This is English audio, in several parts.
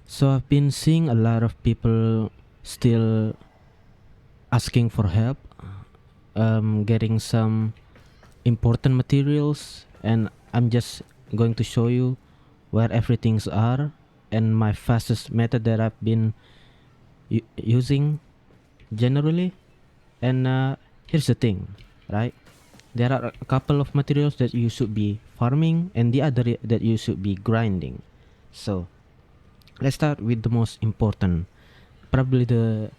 So I've been seeing a lot of people still asking for help, getting some important materials, and I'm just going to show you where everything's are and my fastest method that I've been using generally. And here's the thing, right? There are a couple of materials that you should be farming and the other that you should be grinding. So let's start with the most important, probably the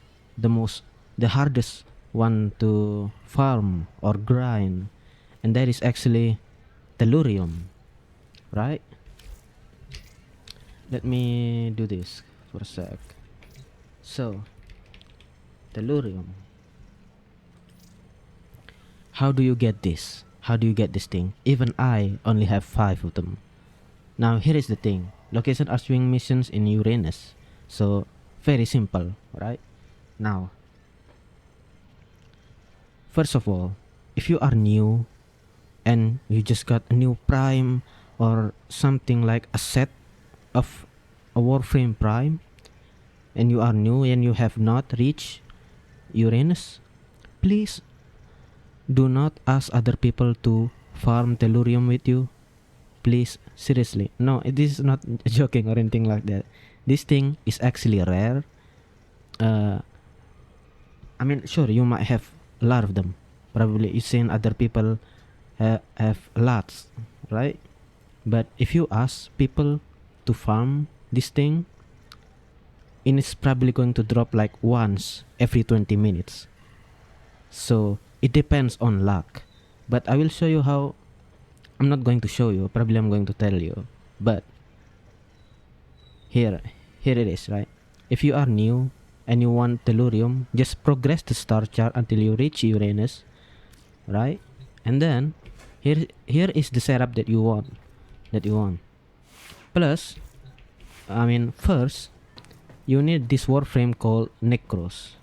hardest one to farm or grind, and that is actually tellurium, right? Let me do this for a sec. So tellurium, how do you get this? How do you get this thing? Even I only have 5 of them. Now here is the thing, location are swing missions in Uranus, so very simple, right? Now first of all, if you are new and you just got a new prime or something like a set of a Warframe prime, and you are new and you have not reached Uranus, please do not ask other people to farm Tellurium with you. Please, seriously. No, this is not joking or anything like that. This thing is actually rare. Uh, I mean, sure, you might have a lot of them. Probably you've seen other people have lots, right? But if you ask people to farm this thing, it's probably going to drop like once every 20 minutes. So it depends on luck. But I will show you how. I'm not going to show you, probably I'm going to tell you. But here it is, right? If you are new and you want Tellurium, just progress the star chart until you reach Uranus, right? And then here is the setup that you want. Plus, I mean, first you need this Warframe called Necros.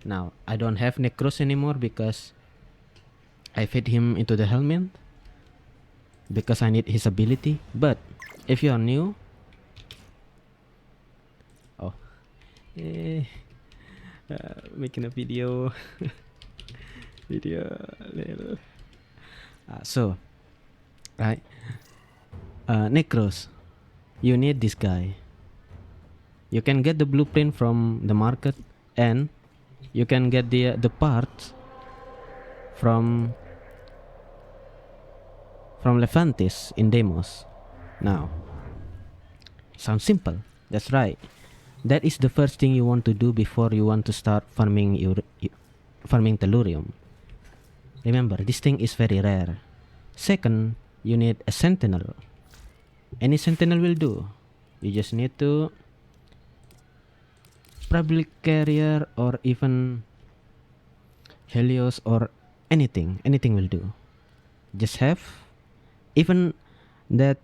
Now I don't have Necros anymore because I fed him into the helmet because I need his ability. But if you are new, making a video, little. So, right, Necros, you need this guy. You can get the blueprint from the market, and you can get the parts from Levantis in demos. Now, sounds simple. That's right. That is the first thing you want to do before you want to start farming farming Tellurium. Remember, this thing is very rare. Second, you need a sentinel. Any sentinel will do. You just need to probably carrier or even Helios or anything will do. Just have even that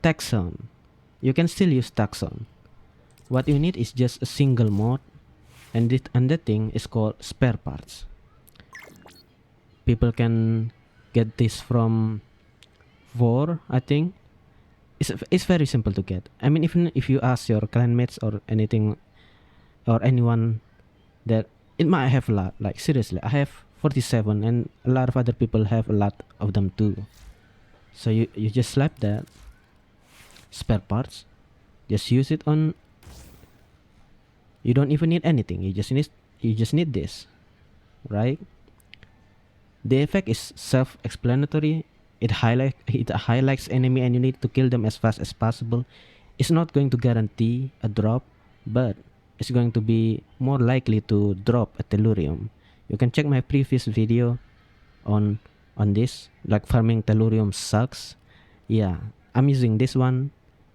taxon. You can still use taxon. What you need is just a single mod, and that thing is called spare parts. People can get this from Vor, I think. It's very simple to get. I mean, even if you ask your clanmates or anything or anyone, that it might have a lot. Like seriously, I have 47 and a lot of other people have a lot of them too. So you just slap that spare parts, just use it on. You don't even need anything. You just need this, right? The effect is self-explanatory. It highlights enemy and you need to kill them as fast as possible. It's not going to guarantee a drop, but it's going to be more likely to drop a Tellurium. You can check my previous video on this, like farming Tellurium sucks. Yeah, I'm using this one,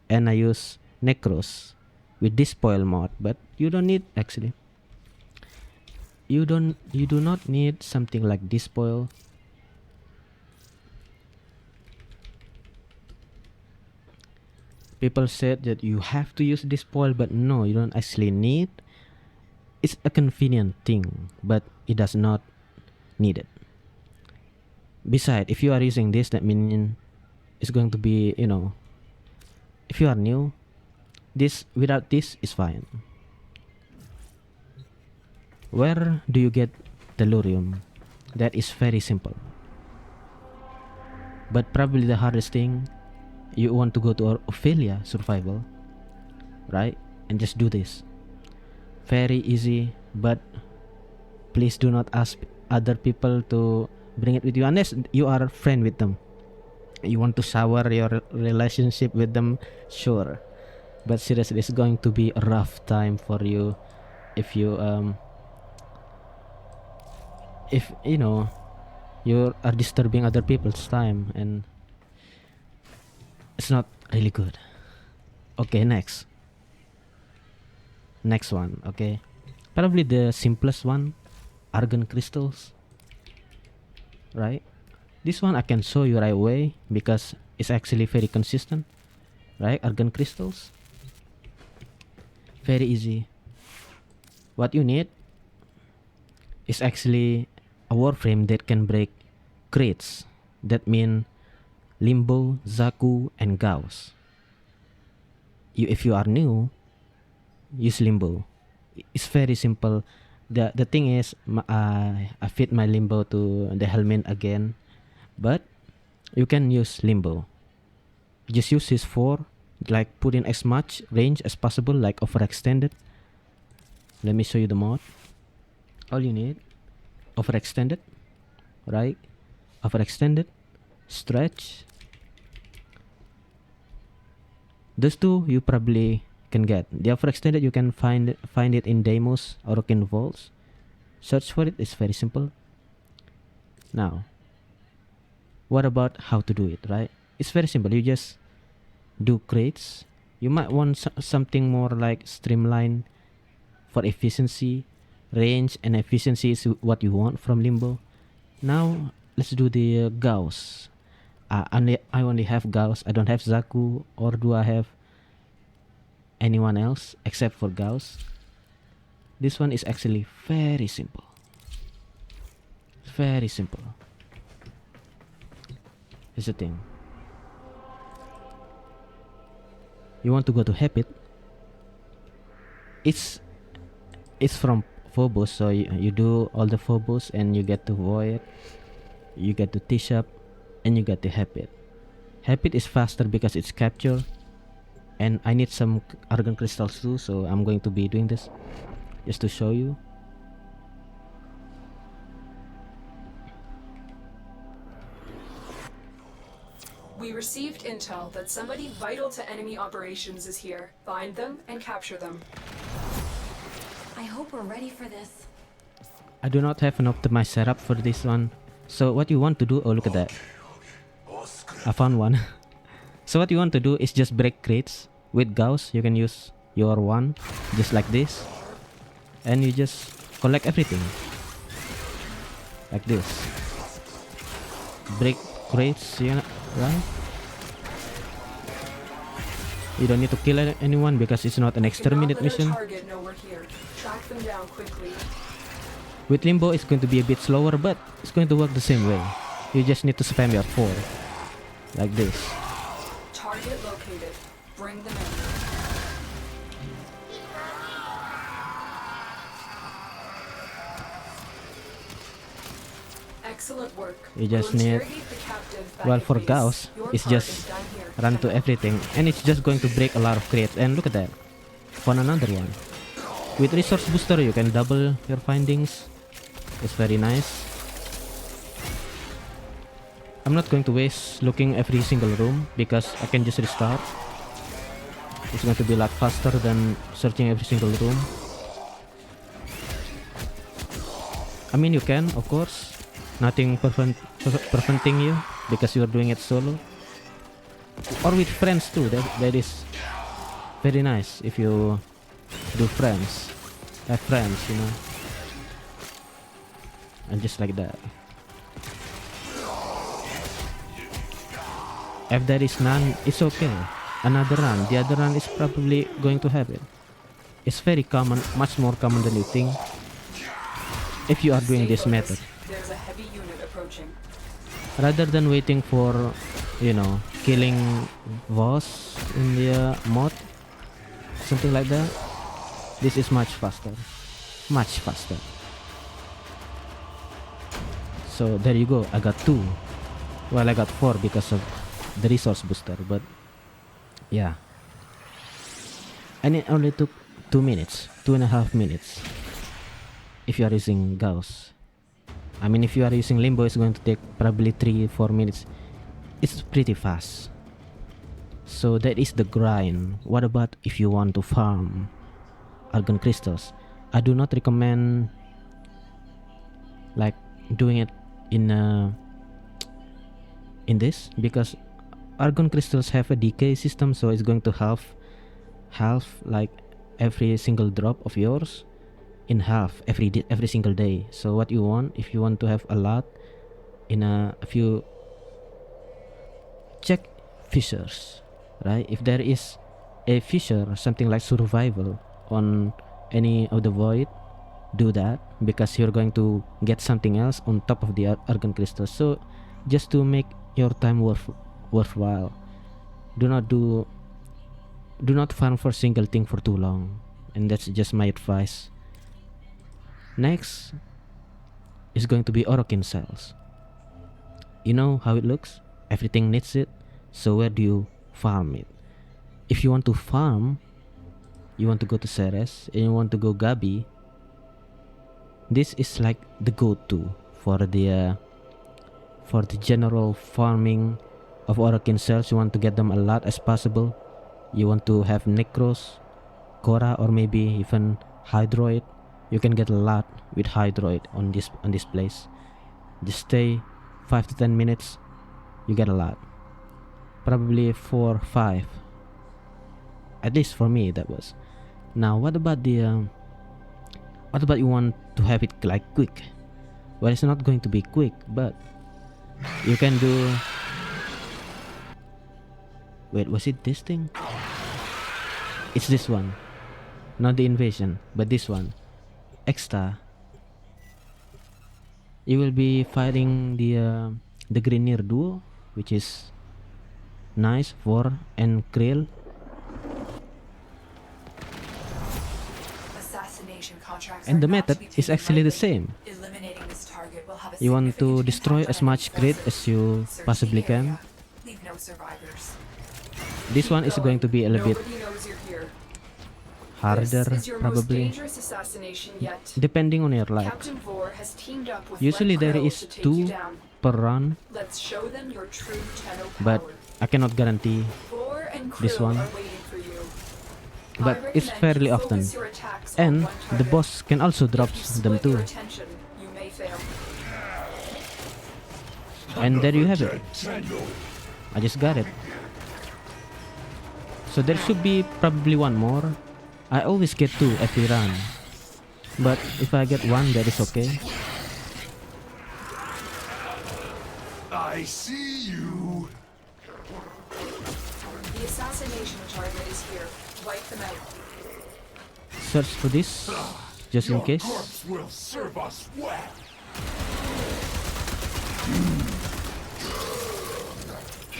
and I use Necros with this spoil mod, but you don't need actually. You do not need something like this spoil. People said that you have to use this spoil, but no, you don't actually need. It's a convenient thing, but it does not need it. Besides, if you are using this, that means it's going to be, if you are new, This without this is fine. Where do you get Tellurium? That is very simple. But probably the hardest thing, you want to go to Ophelia survival, right? And just do this. Very easy, but please do not ask other people to bring it with you unless you are a friend with them. You want to sour your relationship with them, sure. But seriously, it's going to be a rough time for you if you if you know you are disturbing other people's time, and it's not really good. Okay, next one. Okay, probably the simplest one, argon crystals, right? This one I can show you right away because it's actually very consistent, right? Argon crystals, very easy. What you need is actually a Warframe that can break crates. That mean Limbo, Zaku, and Gauss. If you are new, use Limbo. It's very simple. The thing is, I fit my Limbo to the helmet again, but you can use Limbo. Just use his 4, like put in as much range as possible, like overextended. Let me show you the mod. All you need, overextended, right? Overextended, stretch. Those two you probably can get. The overextended you can find it in demos, Orokin vaults. Search for it. It's very simple. Now, what about how to do it, right? It's very simple. You just do crates. You might want something more like streamlined for efficiency. Range and efficiency is what you want from Limbo. Now let's do the Gauss. I only have Gauss. I don't have Zaku, or do I have anyone else except for Gauss? This one is actually very simple. Very simple. Here's the thing. You want to go to Habit. It's from Phobos, so you do all the Phobos and you get to Void, you get to T-Shop, and you get to Habit. Habit is faster because it's capture, and I need some argon crystals too, so I'm going to be doing this just to show you. We received intel that somebody vital to enemy operations is here. Find them and capture them. I hope we're ready for this. I do not have an optimized setup for this one. So what you want to do, oh look at that. I found one. So what you want to do is just break crates. With Gauss, you can use your one, just like this. And you just collect everything. Like this. Break crates, you know, right? You don't need to kill anyone because it's not an exterminate mission. Track them down quickly. With Limbo, it's going to be a bit slower, but it's going to work the same way. You just need to spam your 4. Like this. Target located. Bring them in. Excellent work. You just need, well, for Gauss, it's just run to everything, and it's just going to break a lot of crates. And look at that. Found another one. With resource booster, you can double your findings. It's very nice. I'm not going to waste looking every single room because I can just restart. It's going to be a lot faster than searching every single room. I mean, you can, of course. Nothing preventing you because you're doing it solo. Or with friends too. That is very nice if you do friends. Have friends, you know. And just like that. If there is none, it's okay. Another run. The other run is probably going to happen. It's very common, much more common than you think. If you are doing this method. There's a heavy unit approaching. Rather than waiting for, you know, killing boss in the mod, something like that. This is much faster. Much faster. So there you go, I got 2. Well, I got 4 because of the resource booster, but yeah. And it only took 2 minutes, 2.5 minutes. If you are using Gauss. I mean, if you are using Limbo, it's going to take probably 3-4 minutes. It's pretty fast. So that is the grind. What about if you want to farm Argon crystals? I do not recommend like doing it in this, because Argon crystals have a decay system, so it's going to half like every single drop of yours in half every single day. So what you want, if you want to have a lot in a few, check fissures, right? If there is a fissure, something like survival on any of the void, do that, because you're going to get something else on top of the Argon crystals. So just to make your time worthwhile, do not farm for single thing for too long, and that's just my advice. Next is going to be Orokin cells. You know how it looks? Everything needs it. So where do you farm it? If you want to farm, you want to go to Ceres and you want to go Gabi, this is like the go-to for the general farming of Orokin cells. You want to get them a lot as possible. You want to have Necros, Korra, or maybe even Hydroid. You can get a lot with Hydroid on this place. Just stay 5 to 10 minutes, you get a lot. Probably 4, 5. At least for me that was. Now what about you want to have it like quick? Well, it's not going to be quick, but you can do. Wait, was it this thing? It's this one. Not the invasion, but this one. Extra. You will be fighting the Grineer duo, which is nice for and Krill. And the method is actually the same. You want to destroy as much crit as you possibly can. This one is going to be a little bit harder, probably, depending on your luck. Usually there is 2 per run, but I cannot guarantee this one. But it's fairly often, and the boss can also drop them too. And there you have it. I just got it. So there should be probably one more. I always get 2 every run, but if I get 1, that is okay. I see you. The assassination target is here. Wipe them out. Search for this, just in case. Corpse will serve us well.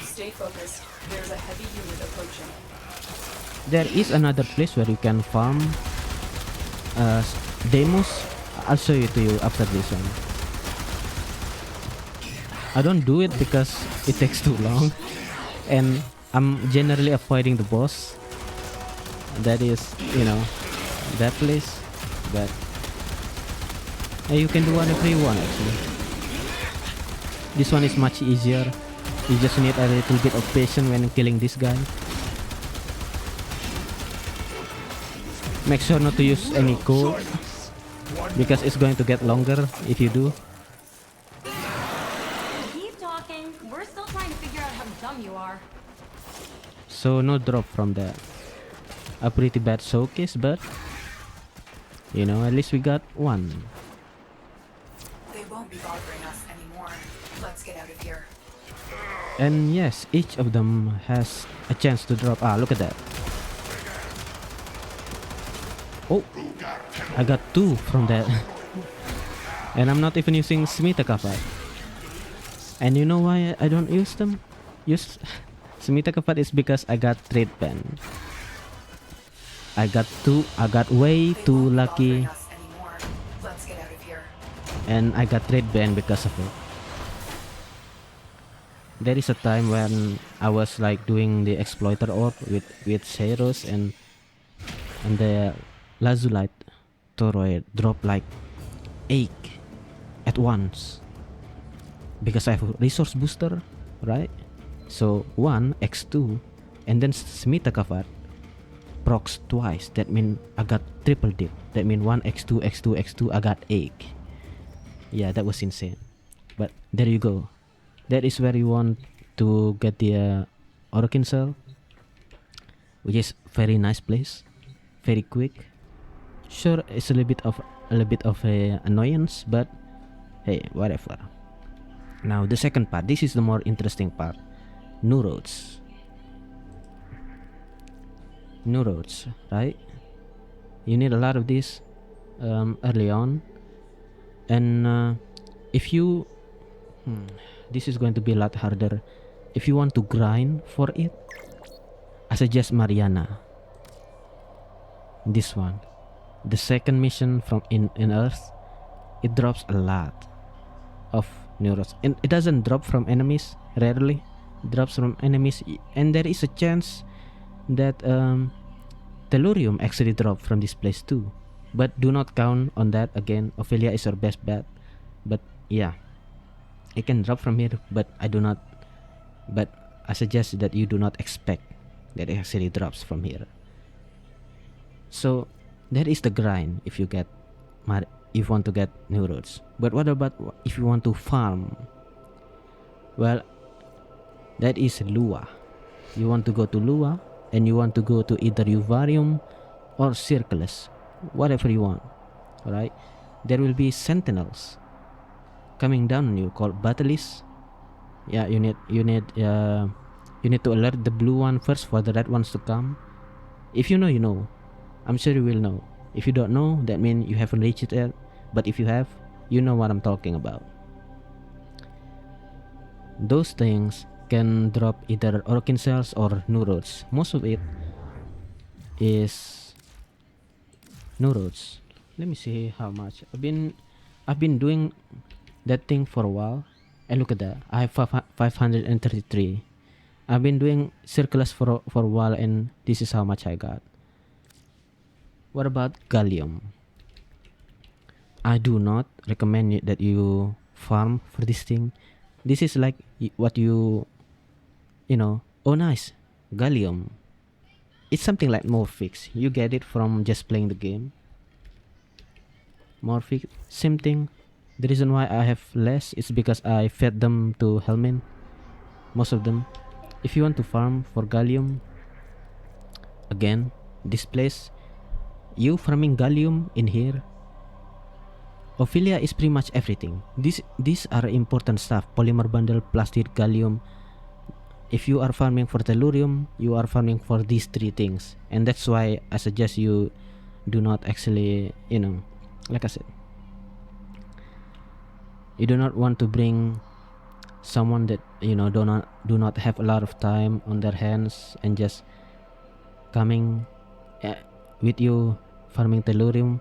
Stay focused. There's a heavy unit approaching. There is another place where you can farm demos. I'll show it to you after this one. I don't do it because it takes too long, and I'm generally avoiding the boss. That is, that place. But you can do whatever you want actually. This one is much easier. You just need a little bit of patience when killing this guy. Make sure not to use any code, because it's going to get longer if you do. Keep talking. We're still trying to figure out how dumb you are. So no drop from that. A pretty bad showcase, but at least we got 1. They won't be bothering us anymore. Let's get out of here. And yes, each of them has a chance to drop. Look at that. Oh, I got 2 from that. And I'm not even using Smita Kapat. And you know why I don't use them? Use Smita Kapat is because I got trade pen. I got way They too won't be lucky, bothering us anymore. Let's get out of here. and I got trade banned because of it. There is a time when I was like doing the exploiter orb with Ceros, and the Lazulite Toroid drop like 8 at once because I have a resource booster, right? So 1 x2, and then Smita Kavat procs twice. That mean I got triple dip. That mean 1 x2 x2 x2 I got 8. Yeah, that was insane. But there you go. That is where you want to get the Orokin cell, which is very nice place, very quick. Sure, it's a little bit of a annoyance, but hey, whatever. Now the second part. This is the more interesting part. New roads. New roads, right? You need a lot of this early on, and if you this is going to be a lot harder. If you want to grind for it, I suggest Mariana. This one, the second mission from in Earth, it drops a lot of neuros, and it doesn't drop from enemies. Rarely drops from enemies, and there is a chance that Tellurium actually dropped from this place too. But do not count on that again. Ophelia is your best bet, but yeah, it can drop from here, but I suggest that you do not expect that it actually drops from here. So that is the grind if you want to get new roads. But what about if you want to farm? Well, that is Lua. You want to go to Lua, and you want to go to either Uvarium or Circulus, whatever you want. Alright? There will be sentinels coming down on you called Battalists. Yeah, you need to alert the blue one first for the red ones to come. If you know, you know. I'm sure you will know. If you don't know, that means you haven't reached it yet. But if you have, you know what I'm talking about. Those things can drop either Orokin cells or new roads. Most of it is new roads. Let me see how much. I've been doing that thing for a while, and look at that. I have 533. I've been doing Circulus for a while, and this is how much I got. What about Gallium? I do not recommend that you farm for this thing. This is like what you know. Oh, nice, Gallium. It's something like Morphix. You get it from just playing the game. Morphix, same thing. The reason why I have less is because I fed them to Helmin. Most of them. If you want to farm for Gallium, again, this place, you farming Gallium in here, Ophelia is pretty much everything. These are important stuff. Polymer bundle, plastic, Gallium. If you are farming for Tellurium, you are farming for these 3 things. And that's why I suggest you do not actually, like I said, you do not want to bring someone that do not have a lot of time on their hands and just coming with you farming Tellurium.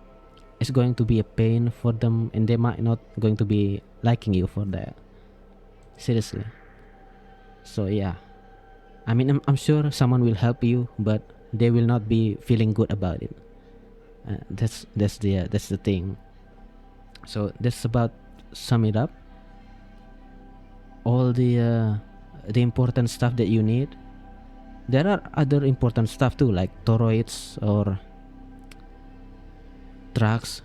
It's going to be a pain for them, and they might not going to be liking you for that. Seriously. So yeah, I mean, I'm sure someone will help you, but they will not be feeling good about it. That's the thing. So that's about sum it up. All the important stuff that you need. There are other important stuff too, like toroids or tracks,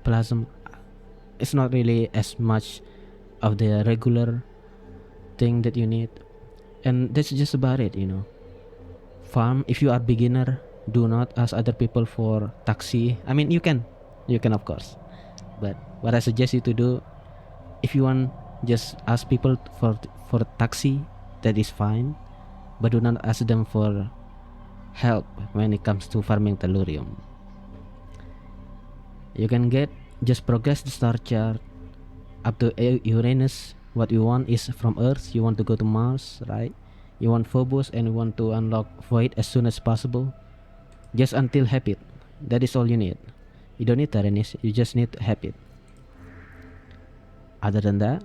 plasm. It's not really as much of the regular thing that you need, and that's just about it. Farm. If you are beginner, do not ask other people for taxi. I mean, you can of course, but what I suggest you to do, if you want, just ask people for taxi. That is fine, but do not ask them for help when it comes to farming Tellurium. You can just progress the star chart up to Uranus. What you want is from Earth, you want to go to Mars, right? You want Phobos, and you want to unlock Void as soon as possible. just until habit. That is all you need. You don't need Tyrannus, you just need habit. Other than that,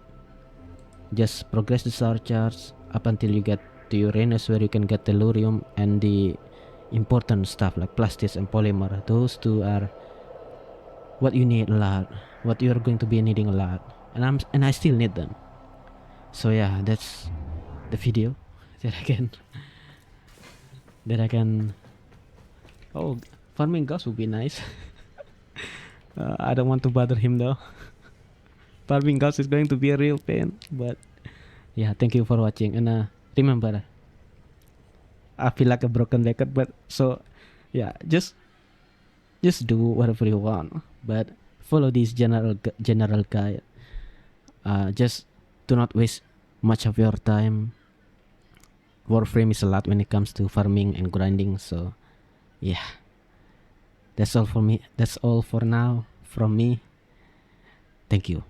just progress the star charts up until you get to Uranus, where you can get Tellurium and the important stuff like plastics and polymer. Those two are what you need a lot, what you're going to be needing a lot, and I still need them. So yeah, that's the video that I can. Oh, farming Gauss would be nice. I don't want to bother him though. Farming Gauss is going to be a real pain, but yeah, thank you for watching, and remember, I feel like a broken record, but so yeah, just do whatever you want, but follow this general guide. Just do not waste much of your time. Warframe is a lot when it comes to farming and grinding, so yeah, that's all for me. That's all for now from me. Thank you.